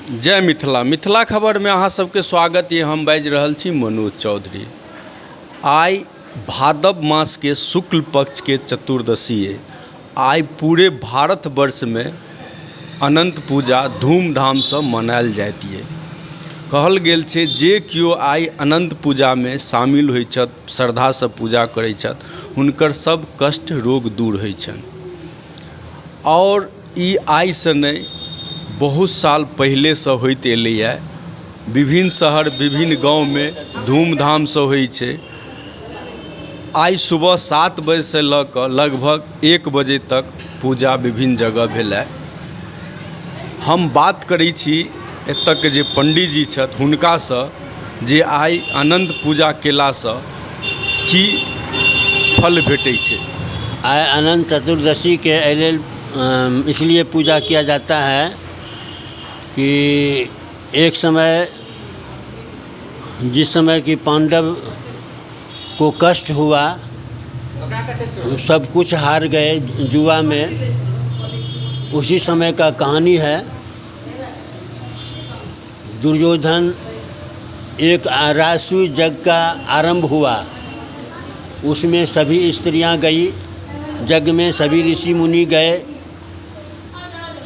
जय मिथिला। मिथिला खबर में अहाँ सबके स्वागत ये। हम बाजि रहल छी मनोज चौधरी। आइ भादव मास के शुक्ल पक्ष के चतुर्दशी है। आइ पूरे भारतवर्ष में अनंत पूजा धूमधाम से मनायल जाइत है। कहल गेल छै जे किओ आइ अनंत पूजा में शामिल होइ छथि, श्रद्धा से पूजा करै छथि, हुनकर सब कष्ट रोग दूर होइ छनि। और ई आइ से नहीं बहुत साल पहले से होइत एलैए। विभिन्न शहर विभिन्न गांव में धूमधाम से होइ छै। आइ सुबह 7 बजे से लऽ कऽ लगभग 1 बजे तक पूजा विभिन्न जगह भेलै। हम बात करै छी एतऽ के जे पंडित जी छथि हुनका से, जे आइ अनंत पूजा केला से की फल भेटै छै। आइ अनंत चतुर्दशी के लेल इसलिए पूजा किया जाता है कि एक समय जिस समय कि पांडव को कष्ट हुआ, सब कुछ हार गए जुआ में, उसी समय का कहानी है। दुर्योधन एक राजसूय यज्ञ का आरंभ हुआ, उसमें सभी स्त्रियां गई, यज्ञ में सभी ऋषि मुनि गए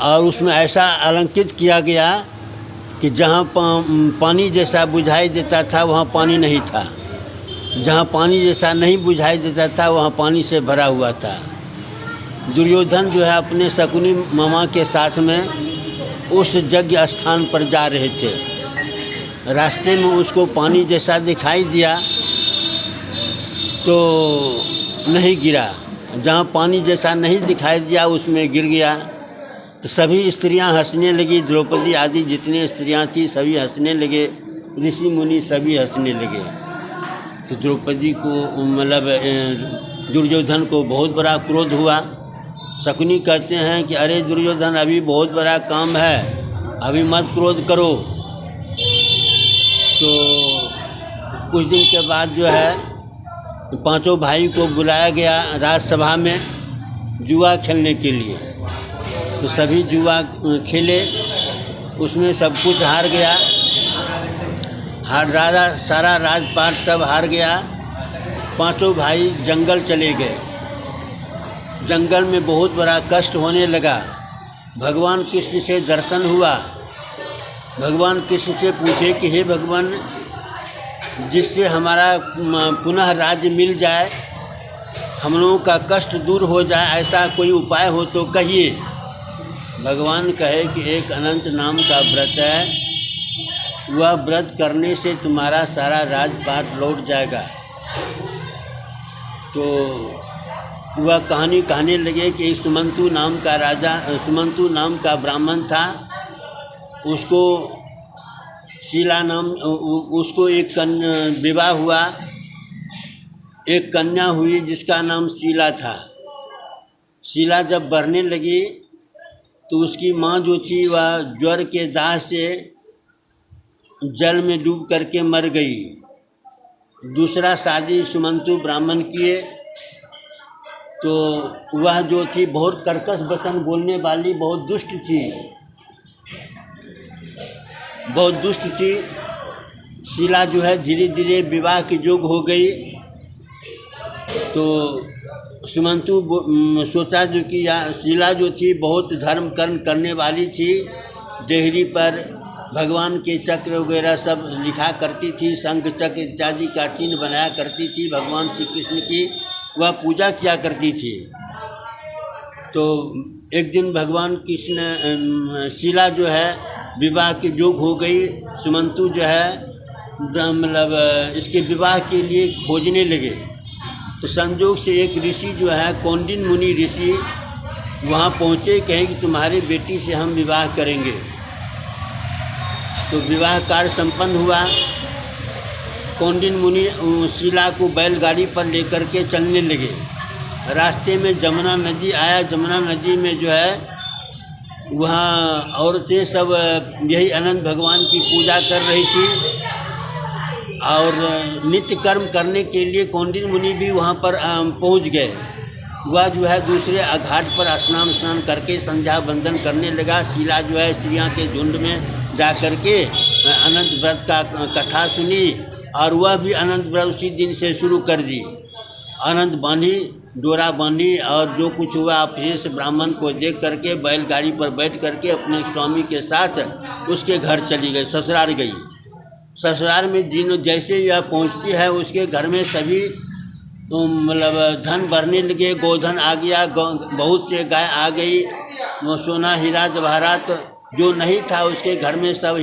और उसमें ऐसा अलंकृत किया गया कि जहाँ पानी जैसा बुझाई देता था वहाँ पानी नहीं था, जहाँ पानी जैसा नहीं बुझाई देता था वहाँ पानी से भरा हुआ था। दुर्योधन जो है अपने शकुनी मामा के साथ में उस यज्ञ स्थान पर जा रहे थे। रास्ते में उसको पानी जैसा दिखाई दिया तो नहीं गिरा, जहाँ पानी जैसा नहीं दिखाई दिया उसमें गिर गया। तो सभी स्त्रियां हंसने लगी, द्रौपदी आदि जितने स्त्रियां थी सभी हंसने लगे, ऋषि मुनि सभी हंसने लगे। तो द्रौपदी को मतलब दुर्योधन को बहुत बड़ा क्रोध हुआ। शकुनी कहते हैं कि अरे दुर्योधन अभी बहुत बड़ा काम है, अभी मत क्रोध करो। तो कुछ दिन के बाद जो है पांचों भाई को बुलाया गया राजसभा में जुआ खेलने के लिए। तो सभी जुआ खेले, उसमें सब कुछ हार गया, राजा सारा राजपाट सब हार गया। पांचों भाई जंगल चले गए। जंगल में बहुत बड़ा कष्ट होने लगा। भगवान कृष्ण से दर्शन हुआ। भगवान कृष्ण से पूछे कि हे भगवान, जिससे हमारा पुनः राज्य मिल जाए, हम लोगों का कष्ट दूर हो जाए, ऐसा कोई उपाय हो तो कहिए। भगवान कहे कि एक अनंत नाम का व्रत है, वह व्रत करने से तुम्हारा सारा राजपाट लौट जाएगा। तो वह कहानी कहने लगे कि एक सुमंतु नाम का राजा, सुमंतु नाम का ब्राह्मण था, उसको शीला नाम, उसको एक विवाह हुआ, एक कन्या हुई जिसका नाम शीला था। शीला जब बढ़ने लगी तो उसकी माँ जो थी वह ज्वर के दाह से जल में डूब करके मर गई। दूसरा शादी सुमंतु ब्राह्मण किए तो वह जो थी बहुत कर्कश वचन बोलने वाली, बहुत दुष्ट थी, बहुत दुष्ट थी। शीला जो है धीरे धीरे विवाह के योग्य हो गई। तो सुमंतु सोचा जो कि शीला जो थी बहुत धर्म कर्म करने वाली थी, देहरी पर भगवान के चक्र वगैरह सब लिखा करती थी, शंख चक्र इत्यादि का चिन्ह बनाया करती थी, भगवान श्री कृष्ण की वह पूजा किया करती थी। तो एक दिन भगवान कृष्ण, शीला जो है विवाह के योग्य हो गई। सुमंतु जो है मतलब इसके विवाह के लिए खोजने लगे। तो संयोग से एक ऋषि जो है कौंडिन्य मुनि ऋषि वहाँ पहुँचे, कहे कि तुम्हारी बेटी से हम विवाह करेंगे। तो विवाह कार्य संपन्न हुआ। कौंडिन्य मुनि शीला को बैलगाड़ी पर लेकर के चलने लगे। रास्ते में जमुना नदी आया। जमुना नदी में जो है वहाँ औरतें सब यही अनंत भगवान की पूजा कर रही थी और नित्य कर्म करने के लिए कौंडिन्य मुनि भी वहाँ पर पहुँच गए। वह जो है दूसरे घाट पर स्नान करके संध्या बंदन करने लगा। शीला जो है स्त्रियाँ के झुंड में जा कर के अनंत व्रत का कथा सुनी और वह भी अनंत व्रत उसी दिन से शुरू कर दी। अनंत बांधी, डोरा बांधी और जो कुछ हुआ फिर से ब्राह्मण को देख करके बैलगाड़ी पर बैठ करके अपने स्वामी के साथ उसके घर चली गई, ससुराल गई। ससुराल में दिन जैसे ही यह पहुँचती है उसके घर में सभी मतलब धन भरने लगे, गोधन आ गया, बहुत से गाय आ गई, सोना हीरा जवाहरात जो नहीं था उसके घर में सब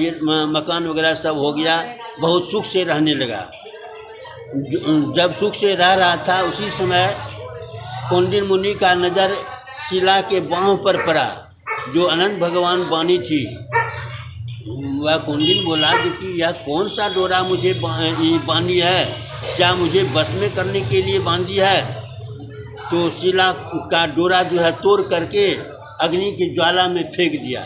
मकान वगैरह सब हो गया, बहुत सुख से रहने लगा। जब सुख से रह रहा था उसी समय कौंडिन्य मुनि का नज़र शिला के बाँह पर पड़ा जो अनंत भगवान बानी थी। वह कौंडिन्य बोला कि यह कौन सा डोरा मुझे बांधी है, क्या मुझे बस में करने के लिए बांधी है? तो शिला का डोरा जो है तोड़ करके अग्नि की ज्वाला में फेंक दिया।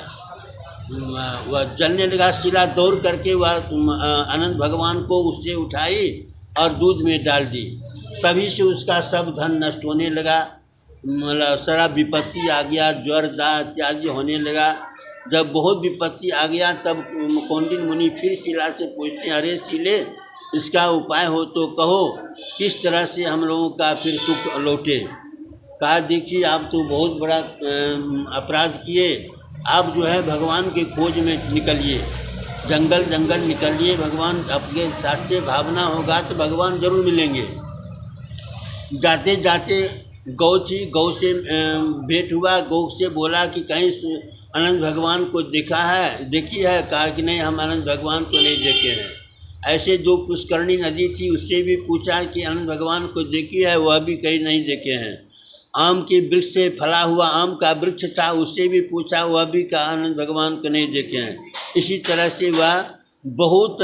वह जलने लगा। शिला दौड़ करके वह अनंत भगवान को उससे उठाई और दूध में डाल दी। तभी से उसका सब धन नष्ट होने लगा, मतलब सारा विपत्ति आ गया, ज्वर दाह इत्यादि होने लगा। जब बहुत विपत्ति आ गया तब कौंडिन्य मुनि फिर शिला से पूछते हैं, अरे शिले, इसका उपाय हो तो कहो, किस तरह से हम लोगों का फिर सुख लौटे। कहा, देखिए आप तो बहुत बड़ा अपराध किए, आप जो है भगवान के खोज में निकलिए, जंगल जंगल निकलिए, भगवान आपके साथ से भावना होगा तो भगवान जरूर मिलेंगे। जाते जाते गौ थी, गौ से भेंट हुआ। गौ से बोला कि कहीं अनंत भगवान को देखी है? कहा कि नहीं, हम अनंत भगवान को नहीं देखे हैं। ऐसे जो पुष्करणी नदी थी उससे भी पूछा कि अनंत भगवान को देखी है? वह भी कहीं नहीं देखे हैं। आम के वृक्ष से फला हुआ आम का वृक्ष था, उससे भी पूछा, वह भी कहा अनंत भगवान को नहीं देखे हैं। इसी तरह से वह बहुत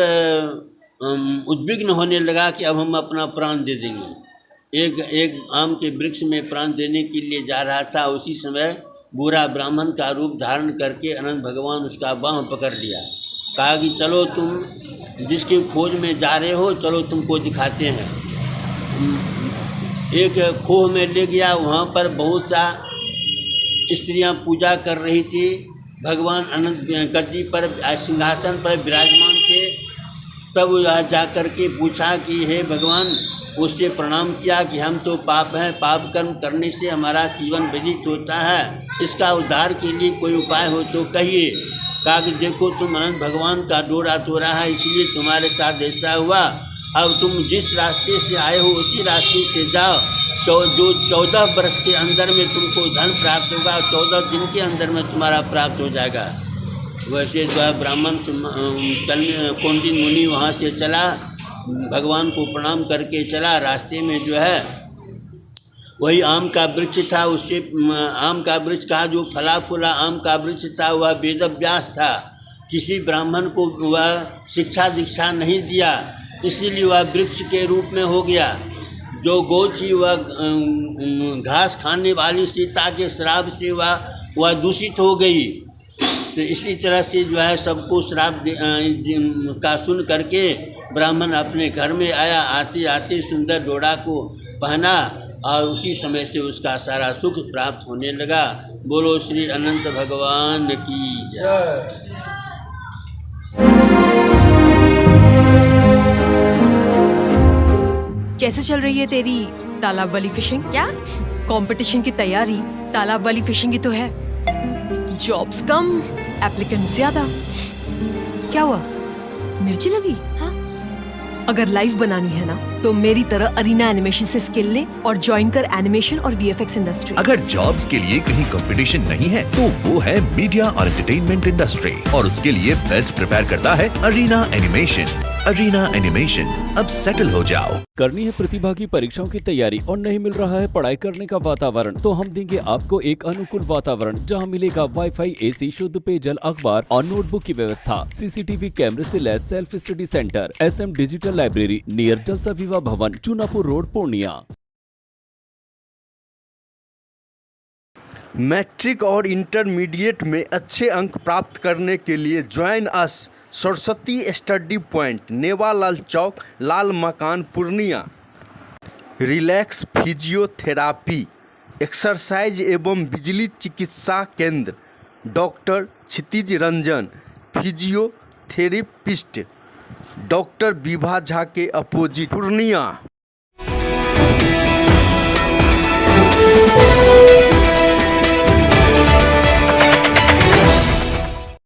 उद्विग्न होने लगा कि अब हम अपना प्राण दे देंगे। एक आम के वृक्ष में प्राण देने के लिए जा रहा था, उसी समय बूढ़ा ब्राह्मण का रूप धारण करके अनंत भगवान उसका बाँह पकड़ लिया। कहा कि चलो, तुम जिसके खोज में जा रहे हो, चलो तुमको दिखाते हैं। एक खोह में ले गया, वहाँ पर बहुत सा स्त्रियाँ पूजा कर रही थी। भगवान अनंत गद्दी पर सिंहासन पर विराजमान थे। तब वह जा कर के पूछा कि हे भगवान, उससे प्रणाम किया कि हम तो पाप हैं, पाप कर्म करने से हमारा जीवन व्यतीत होता है, इसका उद्धार के लिए कोई उपाय हो तो कहिए। कहा कि देखो, तुम अनंत भगवान का डोरा तोड़ा है, इसलिए तुम्हारे साथ ऐसा हुआ। अब तुम जिस रास्ते से आए हो उसी रास्ते से जाओ। जो 14 वर्ष के अंदर में तुमको धन प्राप्त होगा, 14 दिन के अंदर में तुम्हारा प्राप्त हो जाएगा। वैसे जो है ब्राह्मण कौंडिन्य मुनि वहाँ से चला, भगवान को प्रणाम करके चला। रास्ते में जो है वही आम का वृक्ष था, उससे आम का वृक्ष का जो फला फूला आम का वृक्ष था वह वेदव्यास था। किसी ब्राह्मण को वह शिक्षा दीक्षा नहीं दिया, इसीलिए वह वृक्ष के रूप में हो गया। जो गौ थी वह घास खाने वाली सीता के श्राप से वह दूषित हो गई। तो इसी तरह से जो है सबको श्राप का सुन करके ब्राह्मण अपने घर में आया। आते आते सुंदर डोरा को पहना और उसी समय से उसका सारा सुख प्राप्त होने लगा। बोलो श्री अनंत भगवान की जय। कैसे चल रही है तेरी तालाब वाली फिशिंग? क्या कंपटीशन की तैयारी तालाब वाली फिशिंग की तो है। जॉब्स कम, एप्लीकेंट्स ज्यादा। क्या हुआ, मिर्ची लगी? हाँ? अगर लाइव बनानी है ना तो मेरी तरह अरीना एनिमेशन से स्किल ले और ज्वाइन कर एनिमेशन और वीएफएक्स इंडस्ट्री। अगर जॉब्स के लिए कहीं कंपटीशन नहीं है तो वो है मीडिया और एंटरटेनमेंट इंडस्ट्री, और उसके लिए बेस्ट प्रिपेयर करता है अरीना एनिमेशन। अरीना एनिमेशन, अब सेटल हो जाओ। करनी है प्रतिभा की परीक्षाओं की तैयारी और नहीं मिल रहा है पढ़ाई करने का वातावरण, तो हम देंगे आपको एक अनुकूल वातावरण जहां मिलेगा वाईफाई, एसी, शुद्ध पेयजल, अखबार और नोटबुक की व्यवस्था, सीसीटीवी कैमरे से लैस self study centre, SM digital library near जलसा विवाह भवन, चूनापुर रोड, पूर्णिया। मैट्रिक और इंटरमीडिएट में अच्छे अंक प्राप्त करने के लिए join us Saraswati study point, Newalal Chowk, लाल मकान, पूर्णिया। रिलैक्स फिजियोथेरापी, एक्सरसाइज एवं बिजली चिकित्सा केंद्र, doctor Kshitij Ranjan, physiotherapist doctor Vibha Jha के अपोजिट पूर्णिया।